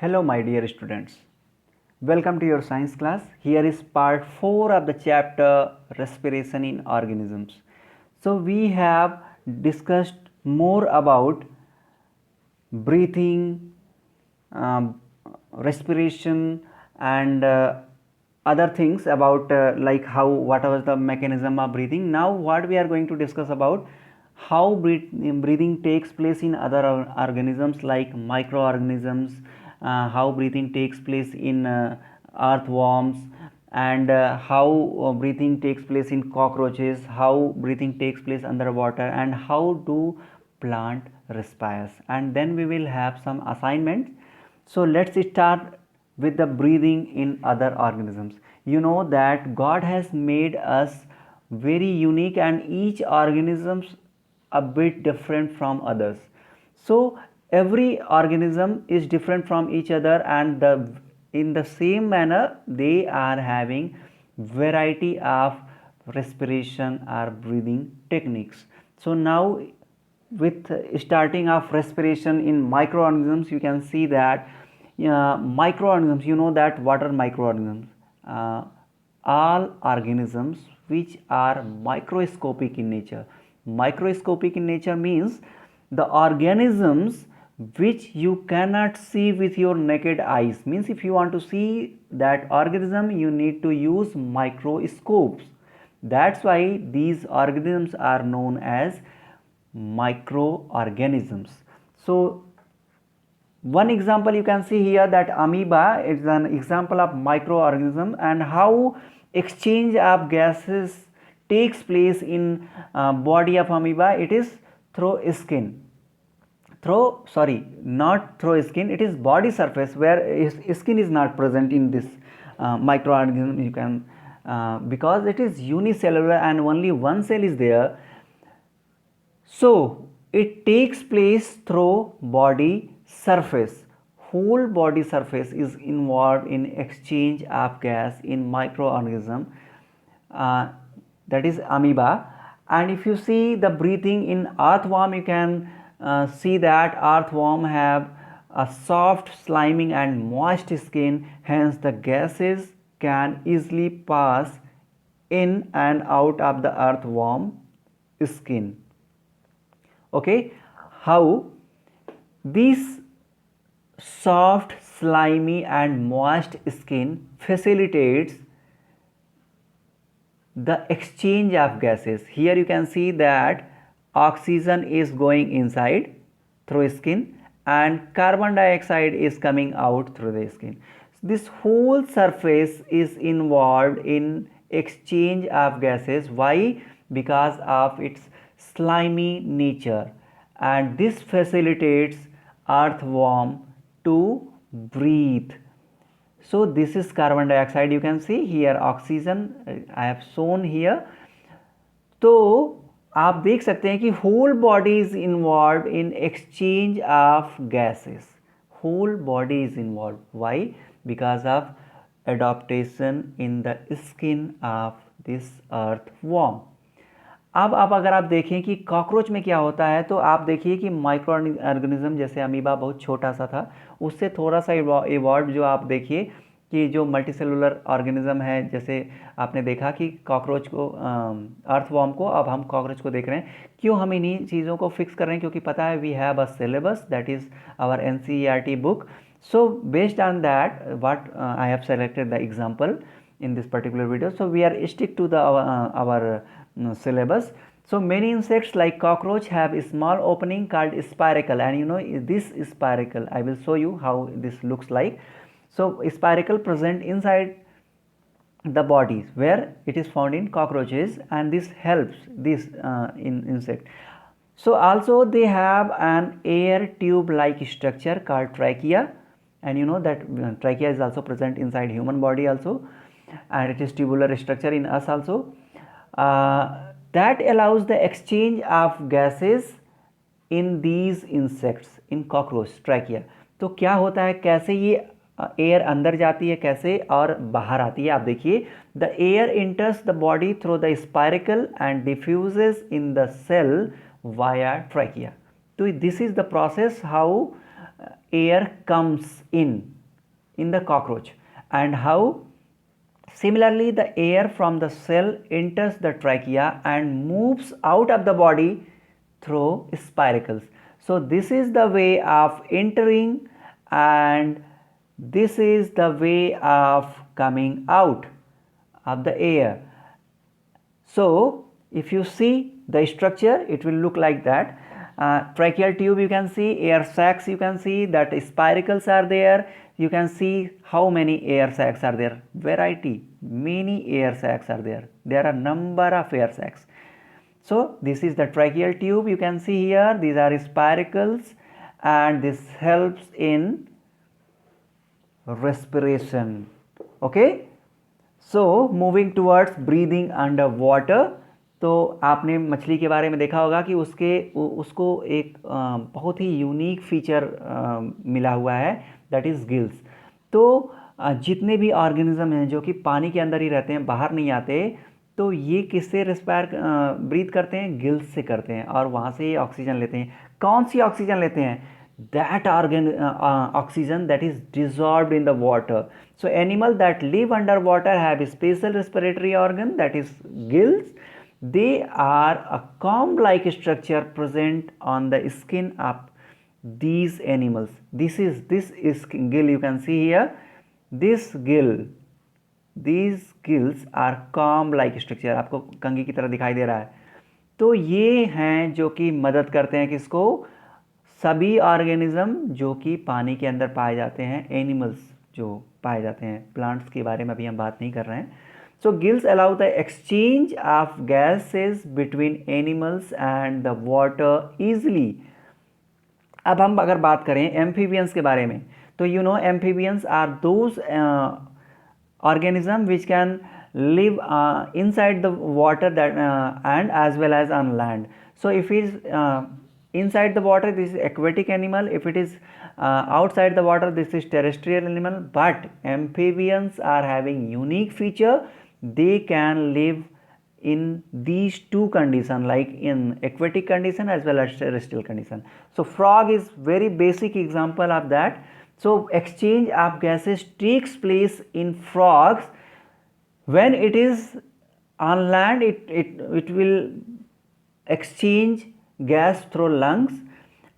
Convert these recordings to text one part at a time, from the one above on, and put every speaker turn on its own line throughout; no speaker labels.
Hello my dear students, welcome to your science class. Here is part 4 of the chapter respiration in organisms. So we have discussed more about breathing, respiration and other things about like how what was the mechanism of breathing. Now what we are going to discuss about how breathing takes place in other organisms like microorganisms, how breathing takes place in earthworms, and how breathing takes place in cockroaches, how breathing takes place underwater, and how do plant respires. And then we will have some assignments. So let's start with the breathing in other organisms. You know that God has made us very unique and each organisms a bit different from others. So every organism is different from each other, and in the same manner they are having variety of respiration or breathing techniques. So now with starting of respiration in microorganisms, you can see that microorganisms, you know that what are microorganisms? All organisms which are microscopic in nature. Microscopic in nature means the organisms which you cannot see with your naked eyes. Means if you want to see that organism, you need to use microscopes. That's why these organisms are known as microorganisms. So one example you can see here, that amoeba is an example of microorganism, and how exchange of gases takes place in body of amoeba. It is through skin, not through skin, it is body surface where skin is not present in this microorganism. You can because it is unicellular and only one cell is there, so it takes place through body surface. Whole body surface is involved in exchange of gas in microorganism, uh, that is amoeba. And if you see the breathing in earthworm, you can see that earthworm have a soft, slimy and moist skin, hence the gases can easily pass in and out of the earthworm skin. Okay, how this soft, slimy and moist skin facilitates the exchange of gases. Here you can see that oxygen is going inside through skin and carbon dioxide is coming out through the skin. This whole surface is involved in exchange of gases. Why? Because of its slimy nature, and this facilitates earthworm to breathe. So this is carbon dioxide, you can see here oxygen I have shown here. तो आप देख सकते हैं कि whole body is involved in exchange of gases. Whole body is involved. Why? Because of adaptation in the skin of this earthworm. अब अगर आप देखें कि कॉकरोच में क्या होता है, तो आप देखिए कि माइक्रो ऑर्गेनिज्म जैसे अमीबा बहुत छोटा सा था, उससे थोड़ा सा इवॉल्व, जो आप देखिए कि जो मल्टीसेलुलर ऑर्गेनिज्म है, जैसे आपने देखा कि कॉकरोच को, अर्थवॉर्म को, अब हम कॉकरोच को देख रहे हैं. क्यों हम इन्हीं चीज़ों को फिक्स कर रहे हैं? क्योंकि पता है we have a syllabus that is our NCERT book. So based on that, what I have selected the example in this particular video. So we are stick to the our syllabus. So many insects like cockroach have a small opening called spiracle, and you know this spiracle, I will show you how this looks like. So spiracle present inside the bodies where it is found in cockroaches, and this helps this in insect. So also they have an air tube like structure called trachea, and you know that trachea is also present inside human body also, and it is tubular structure in us also. That allows the exchange of gases in these insects, in cockroach trachea. तो क्या होता है, कैसे ये air अंदर जाती है, कैसे और बाहर आती है, आप देखिए. The air enters the body through the spiracle and diffuses in the cell via trachea. तो this is the process how air comes in in the cockroach, and how similarly the air from the cell enters the trachea and moves out of the body through spiracles. So this is the way of entering and this is the way of coming out of the air. So if you see the structure, it will look like that. Tracheal tube you can see, air sacs you can see, that spiracles are there. You can see how many air sacs are there. Variety, many air sacs are there. There are number of air sacs. So this is the tracheal tube you can see here. These are spiracles and this helps in respiration. Okay. So moving towards breathing under water. तो आपने मछली के बारे में देखा होगा कि उसको एक बहुत ही यूनिक फीचर मिला हुआ है, दैट इज़ गिल्स. तो जितने भी ऑर्गेनिज्म हैं जो कि पानी के अंदर ही रहते हैं, बाहर नहीं आते, तो ये किससे ब्रीथ करते हैं? गिल्स से करते हैं और वहाँ से ये ऑक्सीजन लेते हैं. कौन सी ऑक्सीजन लेते हैं? that oxygen that is dissolved in the water. So animals that live underwater have a special respiratory organ, that is gills. They are a comb-like structure present on the skin of these animals. This is gill you can see here. These gills are comb-like structure. आपको कंघी की तरह दिखाई दे रहा है. तो ये हैं जो कि मदद करते हैं किसको? सभी ऑर्गेनिज्म जो कि पानी के अंदर पाए जाते हैं, एनिमल्स जो पाए जाते हैं. प्लांट्स के बारे में अभी हम बात नहीं कर रहे हैं. So gills allow the exchange of gases between animals and the water easily. अब हम अगर बात करें एम्फीबियंस के बारे में, तो you know amphibians are those organism which can live inside the water that and as well as on land. So if it is inside the water, this is aquatic animal. If it is outside the water, this is terrestrial animal. But amphibians are having unique feature. They can live in these two conditions, like in aquatic condition as well as terrestrial condition. So frog is very basic example of that. So exchange of gases takes place in frogs. When it is on land, it will exchange gas through lungs,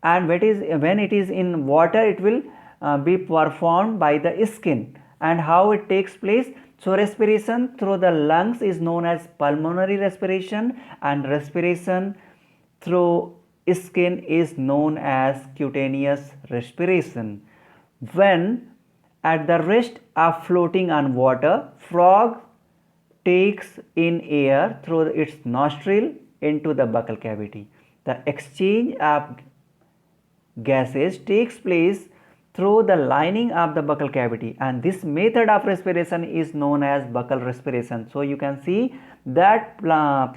and when it is in water, it will be performed by the skin. And how it takes place? So respiration through the lungs is known as pulmonary respiration, and respiration through skin is known as cutaneous respiration. When at the rest of floating on water, frog takes in air through its nostril into the buccal cavity. The exchange of gases takes place through the lining of the buccal cavity, and this method of respiration is known as buccal respiration. So you can see that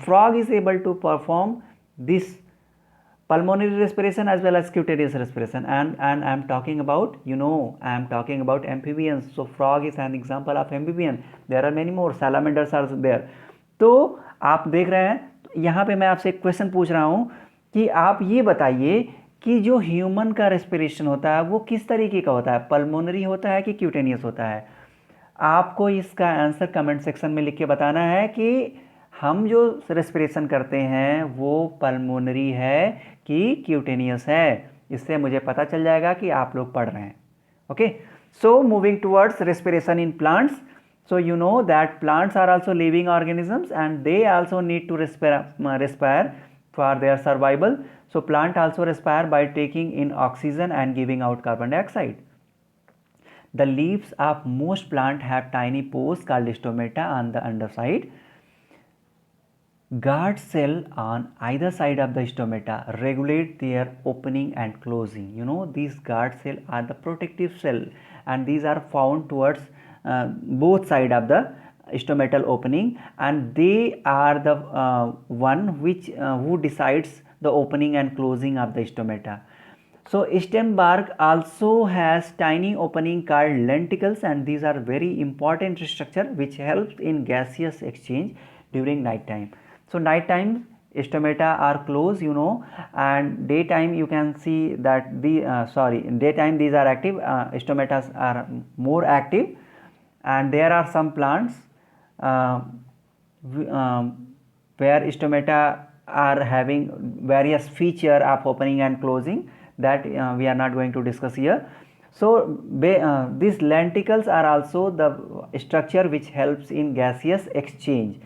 frog is able to perform this pulmonary respiration as well as cutaneous respiration. And I am talking about, amphibians. So frog is an example of amphibian. There are many more. Salamanders are there. तो आप देख रहे हैं, यहाँ पे मैं आपसे एक क्वेश्चन पूछ रहा हूँ कि आप ये बताइए कि जो ह्यूमन का रेस्पिरेशन होता है वो किस तरीके का होता है? पल्मोनरी होता है कि क्यूटेनियस होता है? आपको इसका आंसर कमेंट सेक्शन में लिख के बताना है कि हम जो रेस्पिरेशन करते हैं वो पल्मोनरी है कि क्यूटेनियस है. इससे मुझे पता चल जाएगा कि आप लोग पढ़ रहे हैं. Okay, so moving towards respiration in plants. So you know that plants are also living organisms and they also need to respire for their survival. So plant also respire by taking in oxygen and giving out carbon dioxide. The leaves of most plants have tiny pores called stomata on the underside. Guard cell on either side of the stomata regulate their opening and closing. You know, these guard cell are the protective cell and these are found towards both side of the stomatal opening, and they are the one which who decides the opening and closing of the stomata. So stem bark also has tiny opening called lenticles, and these are very important structure which helps in gaseous exchange during night time. So night time stomata are closed, you know, and daytime you can see that daytime these are active, stomata are more active, and there are some plants where stomata are having various feature of opening and closing that we are not going to discuss here. So these lenticles are also the structure which helps in gaseous exchange.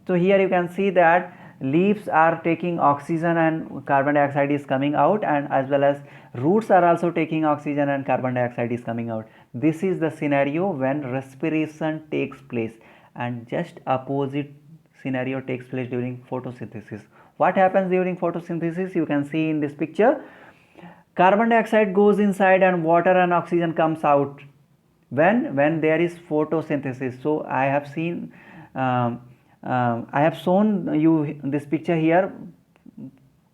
So here you can see that leaves are taking oxygen and carbon dioxide is coming out, and as well as roots are also taking oxygen and carbon dioxide is coming out. This is the scenario when respiration takes place, and just opposite scenario takes place during photosynthesis. What happens during photosynthesis? You can see in this picture, carbon dioxide goes inside and water and oxygen comes out when there is photosynthesis. So I have seen I have shown you this picture here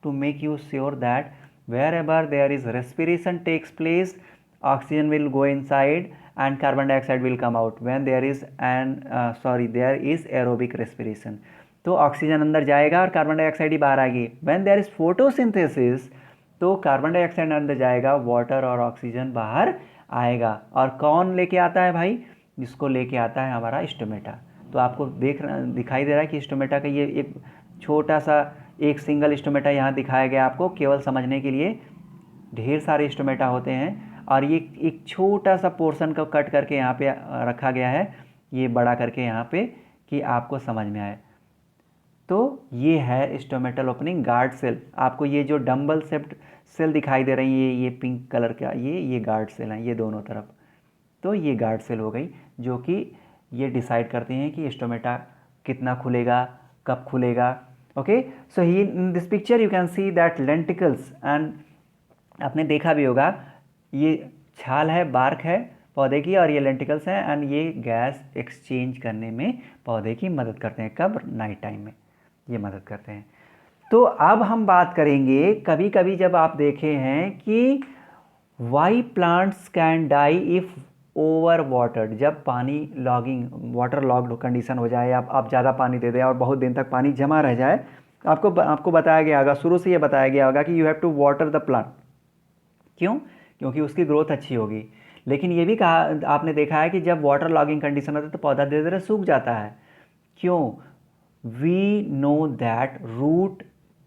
to make you sure that wherever there is respiration takes place, oxygen will go inside and carbon dioxide will come out. When there is there is aerobic respiration, तो oxygen अंदर जाएगा और carbon dioxide ही बाहर आएगी. When there is photosynthesis, तो carbon dioxide अंदर जाएगा, water और ऑक्सीजन बाहर आएगा. और कौन लेके आता है भाई? जिसको लेके आता है हमारा स्टोमेटा. तो आपको दिखाई दे रहा है कि स्टोमेटा का ये एक छोटा सा एक सिंगल स्टोमेटा यहाँ दिखाया गया आपको केवल समझने के लिए. ढेर सारे स्टोमेटा होते हैं और ये एक छोटा सा पोर्शन को कट करके यहाँ पे रखा गया है, ये बड़ा करके यहाँ पे, कि आपको समझ में आए. तो ये है स्टोमेटल ओपनिंग गार्ड सेल. आपको ये जो डम्बल शेप्ड सेल दिखाई दे रही है, ये पिंक कलर का, ये गार्ड सेल हैं, ये दोनों तरफ. तो ये गार्ड सेल हो गई जो कि ये डिसाइड करते हैं कि स्टोमेटा कितना खुलेगा, कब खुलेगा. Okay, so he in this picture you can see that lenticels, and आपने देखा भी होगा ये छाल है, बार्क है पौधे की, और ये लेंटिकल्स हैं, एंड ये गैस एक्सचेंज करने में पौधे की मदद करते हैं. कब? नाइट टाइम में ये मदद करते हैं. तो अब हम बात करेंगे, कभी कभी जब आप देखे हैं कि why plants can die if over watered, जब पानी लॉगिंग वाटर लॉग्ड कंडीशन हो जाए, आप ज़्यादा पानी दे दें और बहुत दिन तक पानी जमा रह जाए, आपको बताया गया होगा, शुरू से ये बताया गया होगा कि you have to water the plant. क्यों? क्योंकि उसकी ग्रोथ अच्छी होगी. लेकिन ये भी कहा, आपने देखा है कि जब वाटर लॉगिंग कंडीशन होता है तो पौधा धीरे धीरे सूख जाता है. क्यों? We know that root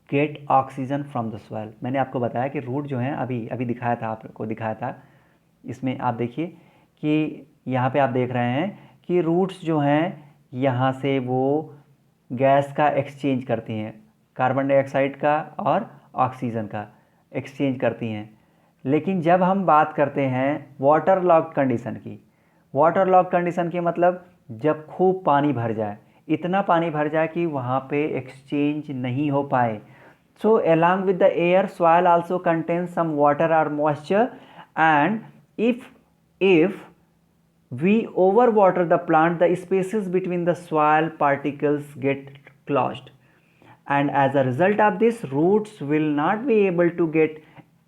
get oxygen from the soil. मैंने आपको बताया कि रूट जो है, अभी दिखाया था, आपको दिखाया था. इसमें आप देखिए कि यहाँ पे आप देख रहे हैं कि रूट्स जो हैं यहाँ से वो गैस का एक्सचेंज करती हैं, कार्बन डाइऑक्साइड का और ऑक्सीजन का एक्सचेंज करती हैं. लेकिन जब हम बात करते हैं वाटर लॉग कंडीशन की, वाटर लॉग कंडीशन की मतलब जब खूब पानी भर जाए, इतना पानी भर जाए कि वहाँ पे एक्सचेंज नहीं हो पाए. सो along with the air, soil also contains some water or moisture, and if we overwater the plant, the spaces between the soil particles get closed, and as a result of this, roots will not be able to get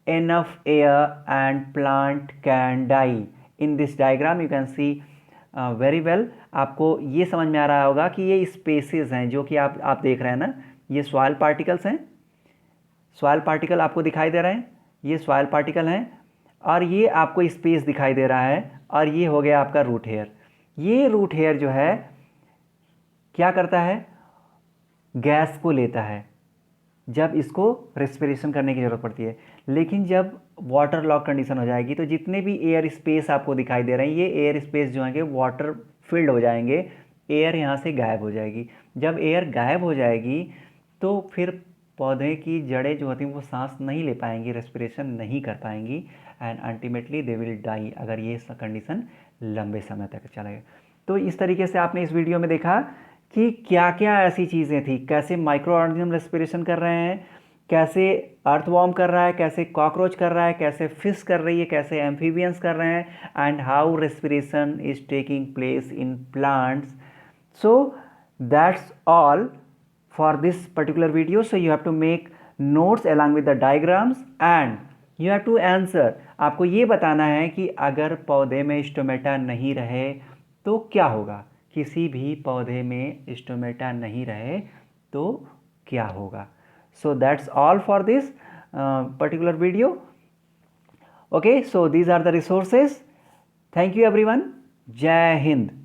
enough air and plant can die. In this diagram you can see very well. आपको ये समझ में आ रहा होगा कि ये spaces हैं जो कि आप देख रहे हैं ना, ये सॉइल पार्टिकल्स हैं. सॉइल पार्टिकल आपको दिखाई दे रहे हैं, ये सॉइल पार्टिकल हैं, और ये आपको स्पेस दिखाई दे रहा है, और ये हो गया आपका रूट हेयर. ये रूट हेयर जो है क्या करता है? गैस को लेता है जब इसको रेस्पिरेशन करने की ज़रूरत पड़ती है. लेकिन जब वाटर लॉक कंडीशन हो जाएगी तो जितने भी एयर स्पेस आपको दिखाई दे रहे हैं, ये एयर स्पेस जो हैं वाटर फिल्ड हो जाएंगे, एयर यहाँ से गायब हो जाएगी. जब एयर गायब हो जाएगी तो फिर पौधे की जड़ें जो होती हैं वो सांस नहीं ले पाएंगी, रेस्पिरेशन नहीं कर पाएंगी, and ultimately they will die, अगर ये कंडीशन लंबे समय तक चले. तो इस तरीके से आपने इस वीडियो में देखा कि क्या क्या ऐसी चीज़ें थी, कैसे माइक्रो ऑर्गेनिज्म रेस्पिरेशन कर रहे हैं, कैसे अर्थवॉर्म कर रहा है, कैसे कॉकरोच कर रहा है, कैसे फिश कर रही है, कैसे एम्फीबियंस कर रहे हैं, and how respiration is taking place in plants. So that's all for this particular video. So you have to make notes along with the diagrams and you have to answer. आपको ये बताना है कि अगर पौधे में स्टोमेटा नहीं रहे तो क्या होगा, किसी भी पौधे में स्टोमेटा नहीं रहे तो क्या होगा. So that's all for this particular video. Okay, so these are the resources. Thank you everyone. Jai Hind.